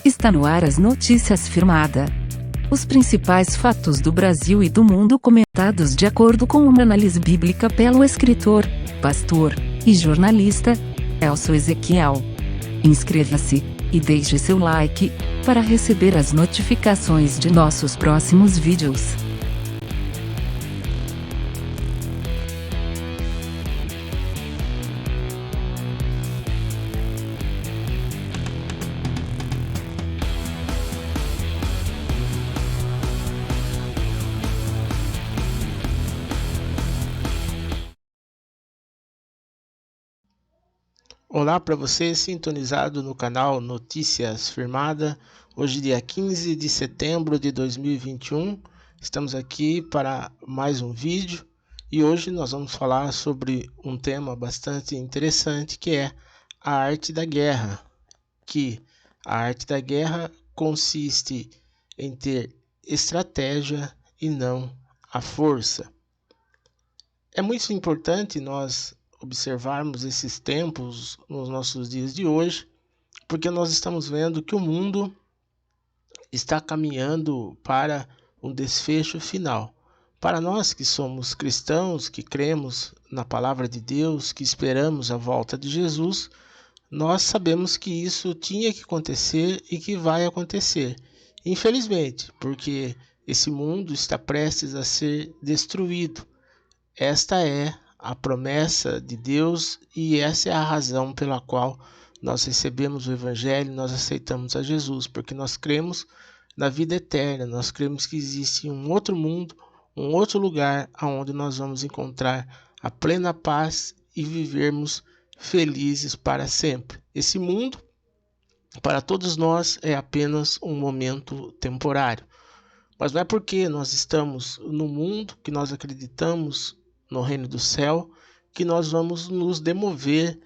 Está no ar as notícias firmada. Os principais fatos do Brasil e do mundo comentados de acordo com uma análise bíblica pelo escritor, pastor e jornalista Elcio Ezequiel. Inscreva-se e deixe seu like para receber as notificações de nossos próximos vídeos. Olá para você sintonizado no canal Notícias Firmada. Hoje dia 15 de setembro de 2021, estamos aqui para mais um vídeo e hoje nós vamos falar sobre um tema bastante interessante, que é a arte da guerra. A arte da guerra consiste em ter estratégia e não a força. É muito importante nós observarmos esses tempos nos nossos dias de hoje, porque nós estamos vendo que o mundo está caminhando para um desfecho final. Para nós que somos cristãos, que cremos na palavra de Deus, que esperamos a volta de Jesus, nós sabemos que isso tinha que acontecer e que vai acontecer. Infelizmente, porque esse mundo está prestes a ser destruído. Esta é a promessa de Deus e essa é a razão pela qual nós recebemos o Evangelho, nós aceitamos a Jesus, porque nós cremos na vida eterna, nós cremos que existe um outro mundo, um outro lugar onde nós vamos encontrar a plena paz e vivermos felizes para sempre. Esse mundo, para todos nós, é apenas um momento temporário. Mas não é porque nós estamos no mundo, que nós acreditamos no reino do céu, que nós vamos nos demover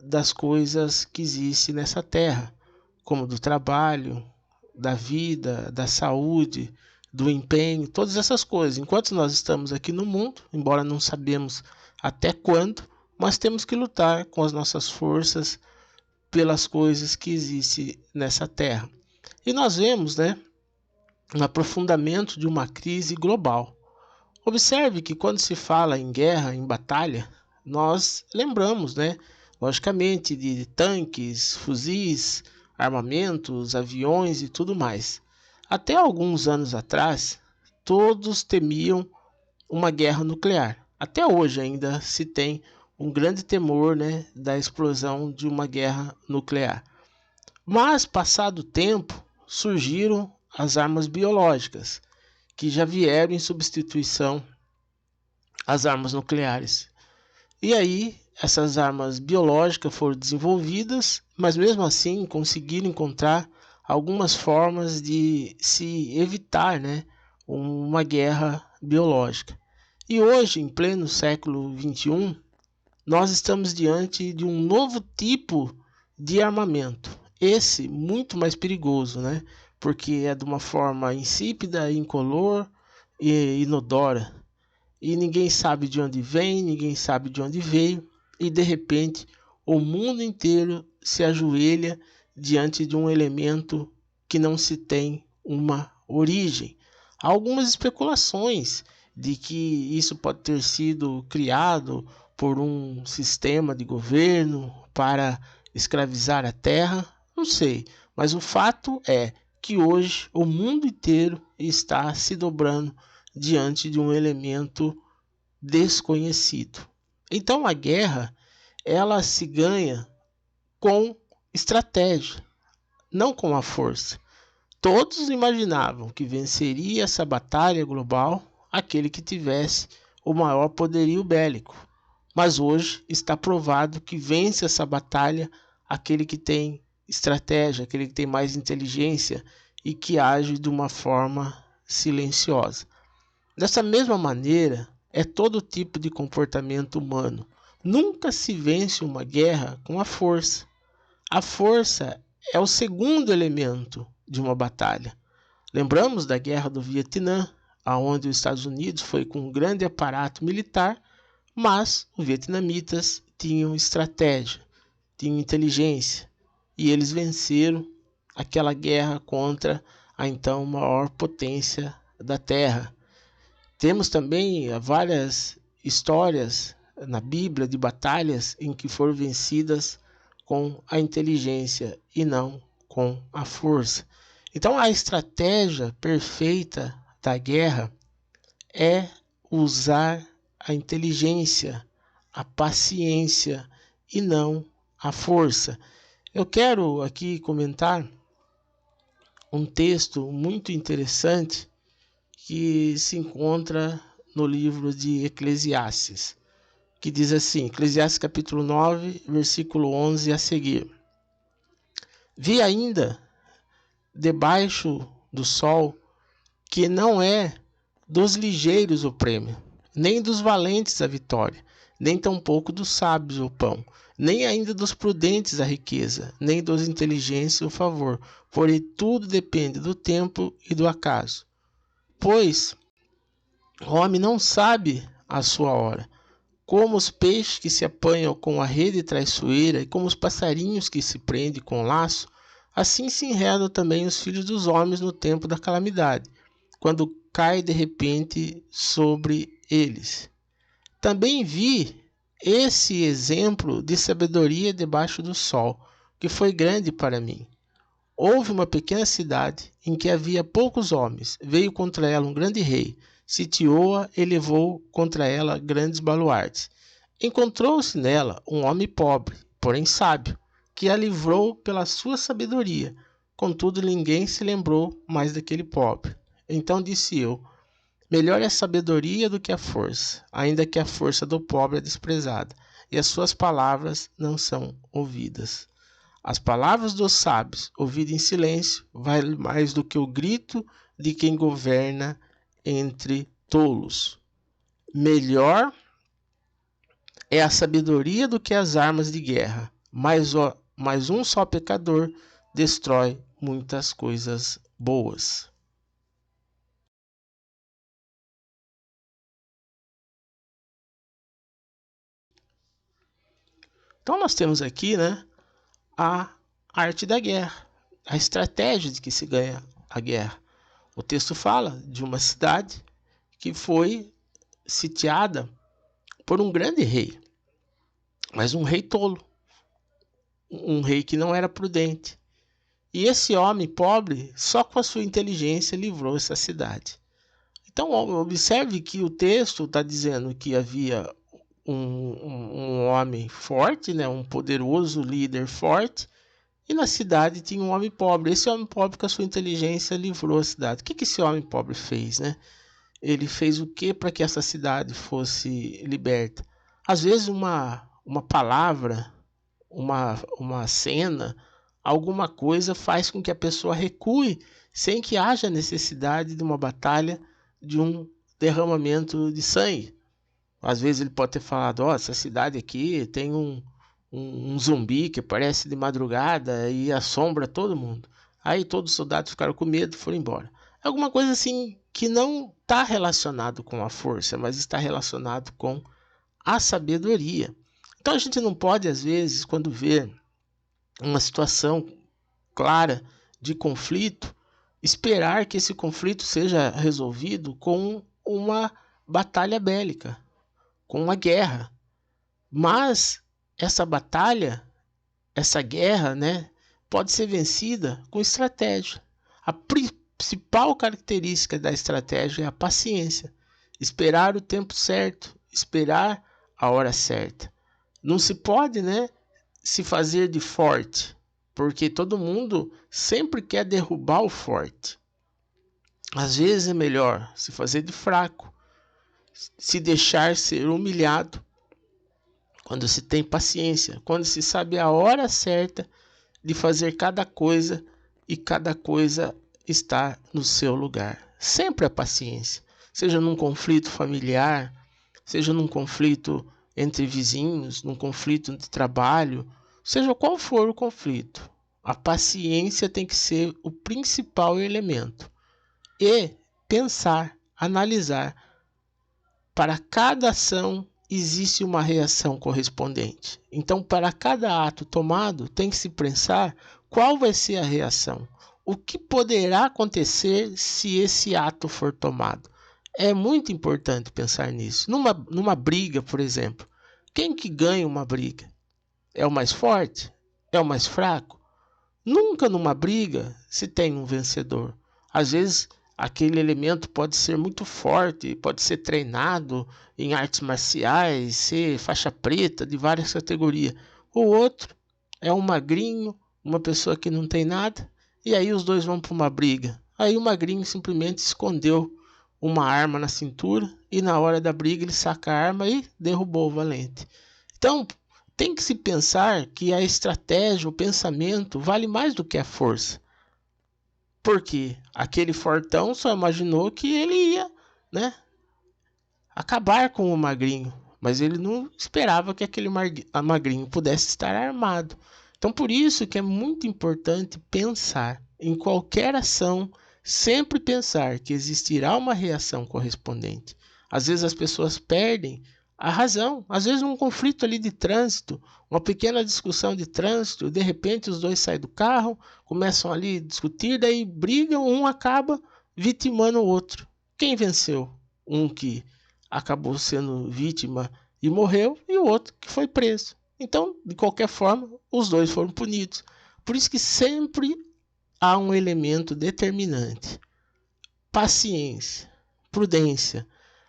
das coisas que existem nessa terra, como do trabalho, da vida, da saúde, do empenho, todas essas coisas. Enquanto nós estamos aqui no mundo, embora não sabemos até quando, mas temos que lutar com as nossas forças pelas coisas que existem nessa terra. E nós vemos, um aprofundamento de uma crise global. Observe que quando se fala em guerra, em batalha, nós lembramos, logicamente, de tanques, fuzis, armamentos, aviões e tudo mais. Até alguns anos atrás, todos temiam uma guerra nuclear. Até hoje ainda se tem um grande temor, da explosão de uma guerra nuclear. Mas, passado o tempo, surgiram as armas biológicas, que já vieram em substituição às armas nucleares. E aí, essas armas biológicas foram desenvolvidas, mas mesmo assim conseguiram encontrar algumas formas de se evitar, uma guerra biológica. E hoje, em pleno século XXI, nós estamos diante de um novo tipo de armamento. Esse muito mais perigoso, porque é de uma forma insípida, incolor e inodora. E ninguém sabe de onde vem, ninguém sabe de onde veio. E de repente o mundo inteiro se ajoelha diante de um elemento que não se tem uma origem. Há algumas especulações de que isso pode ter sido criado por um sistema de governo para escravizar a terra. Não sei, mas o fato é que hoje o mundo inteiro está se dobrando diante de um elemento desconhecido. Então a guerra, ela se ganha com estratégia, não com a força. Todos imaginavam que venceria essa batalha global aquele que tivesse o maior poderio bélico. Mas hoje está provado que vence essa batalha aquele que tem estratégia, aquele que tem mais inteligência e que age de uma forma silenciosa. Dessa mesma maneira, é todo tipo de comportamento humano. Nunca se vence uma guerra com a força. A força é o segundo elemento de uma batalha. Lembramos da guerra do Vietnã, onde os Estados Unidos foi com um grande aparato militar, mas os vietnamitas tinham estratégia, tinham inteligência, e eles venceram aquela guerra contra a então maior potência da Terra. Temos também várias histórias na Bíblia de batalhas em que foram vencidas com a inteligência e não com a força. Então a estratégia perfeita da guerra é usar a inteligência, a paciência e não a força. Eu quero aqui comentar um texto muito interessante que se encontra no livro de Eclesiastes, que diz assim, Eclesiastes capítulo 9, versículo 11 a seguir. Vi ainda debaixo do sol que não é dos ligeiros o prêmio, nem dos valentes a vitória, nem tampouco dos sábios o pão, nem ainda dos prudentes a riqueza, nem dos inteligentes o favor, porém tudo depende do tempo e do acaso. Pois o homem não sabe a sua hora, como os peixes que se apanham com a rede traiçoeira e como os passarinhos que se prendem com o laço, assim se enredam também os filhos dos homens no tempo da calamidade, quando cai de repente sobre eles. Também vi esse exemplo de sabedoria debaixo do sol, que foi grande para mim. Houve uma pequena cidade em que havia poucos homens. Veio contra ela um grande rei, sitiou-a e levou contra ela grandes baluartes. Encontrou-se nela um homem pobre, porém sábio, que a livrou pela sua sabedoria. Contudo, ninguém se lembrou mais daquele pobre. Então disse eu, melhor é a sabedoria do que a força, ainda que a força do pobre é desprezada, e as suas palavras não são ouvidas. As palavras dos sábios, ouvidas em silêncio, valem mais do que o grito de quem governa entre tolos. Melhor é a sabedoria do que as armas de guerra, mas um só pecador destrói muitas coisas boas. Então nós temos aqui, a arte da guerra, a estratégia de que se ganha a guerra. O texto fala de uma cidade que foi sitiada por um grande rei, mas um rei tolo, um rei que não era prudente. E esse homem pobre, só com a sua inteligência, livrou essa cidade. Então observe que o texto está dizendo que havia um homem forte, um poderoso líder forte, e na cidade tinha um homem pobre. Esse homem pobre, com a sua inteligência, livrou a cidade. O que esse homem pobre fez? Ele fez o que para que essa cidade fosse liberta? Às vezes uma palavra, uma cena, alguma coisa faz com que a pessoa recue sem que haja necessidade de uma batalha, de um derramamento de sangue. Às vezes ele pode ter falado, essa cidade aqui tem um zumbi que aparece de madrugada e assombra todo mundo. Aí todos os soldados ficaram com medo e foram embora. Alguma coisa assim que não está relacionado com a força, mas está relacionado com a sabedoria. Então a gente não pode, às vezes, quando vê uma situação clara de conflito, esperar que esse conflito seja resolvido com uma batalha bélica, com uma guerra. Mas essa batalha, essa guerra, pode ser vencida com estratégia. A principal característica da estratégia é a paciência. Esperar o tempo certo, esperar a hora certa. Não se pode, se fazer de forte, porque todo mundo sempre quer derrubar o forte. Às vezes é melhor se fazer de fraco, se deixar ser humilhado, quando se tem paciência, quando se sabe a hora certa de fazer cada coisa e cada coisa está no seu lugar. Sempre a paciência, seja num conflito familiar, seja num conflito entre vizinhos, num conflito de trabalho, seja qual for o conflito, a paciência tem que ser o principal elemento. E pensar, analisar, para cada ação existe uma reação correspondente. Então, para cada ato tomado, tem que se pensar qual vai ser a reação? O que poderá acontecer se esse ato for tomado? É muito importante pensar nisso. Numa briga, por exemplo, quem que ganha uma briga? É o mais forte? É o mais fraco? Nunca numa briga se tem um vencedor. Às vezes aquele elemento pode ser muito forte, pode ser treinado em artes marciais, ser faixa preta de várias categorias. O outro é um magrinho, uma pessoa que não tem nada, e aí os dois vão para uma briga. Aí o magrinho simplesmente escondeu uma arma na cintura e na hora da briga ele saca a arma e derrubou o valente. Então tem que se pensar que a estratégia, o pensamento vale mais do que a força. Porque aquele fortão só imaginou que ele ia, acabar com o magrinho, mas ele não esperava que aquele magrinho pudesse estar armado. Então por isso que é muito importante pensar em qualquer ação, sempre pensar que existirá uma reação correspondente. Às vezes as pessoas perdem a razão, às vezes um conflito ali de trânsito, uma pequena discussão de trânsito, de repente os dois saem do carro, começam ali a discutir, daí brigam, um acaba vitimando o outro. Quem venceu? Um que acabou sendo vítima e morreu, e o outro que foi preso. Então, de qualquer forma, os dois foram punidos. Por isso que sempre há um elemento determinante: paciência, prudência,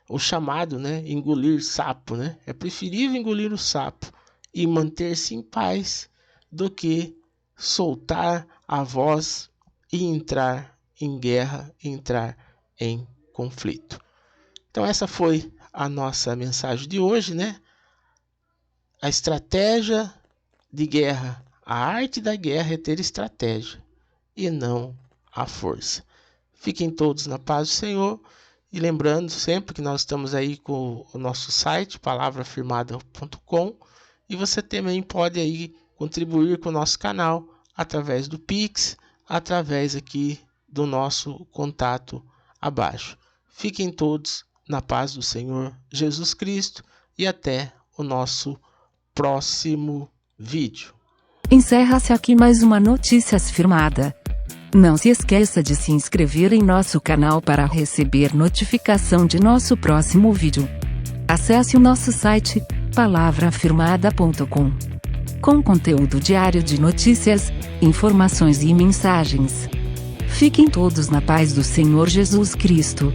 o chamado engolir sapo. É preferível engolir o sapo e manter-se em paz do que soltar a voz e entrar em guerra, entrar em conflito. Então essa foi a nossa mensagem de hoje, A estratégia de guerra, a arte da guerra é ter estratégia e não a força. Fiquem todos na paz do Senhor. E lembrando sempre que nós estamos aí com o nosso site, palavrafirmada.com, e você também pode aí contribuir com o nosso canal através do Pix, através aqui do nosso contato abaixo. Fiquem todos na paz do Senhor Jesus Cristo e até o nosso próximo vídeo. Encerra-se aqui mais uma Notícias Firmada. Não se esqueça de se inscrever em nosso canal para receber notificação de nosso próximo vídeo. Acesse o nosso site, palavrafirmada.com, com conteúdo diário de notícias, informações e mensagens. Fiquem todos na paz do Senhor Jesus Cristo.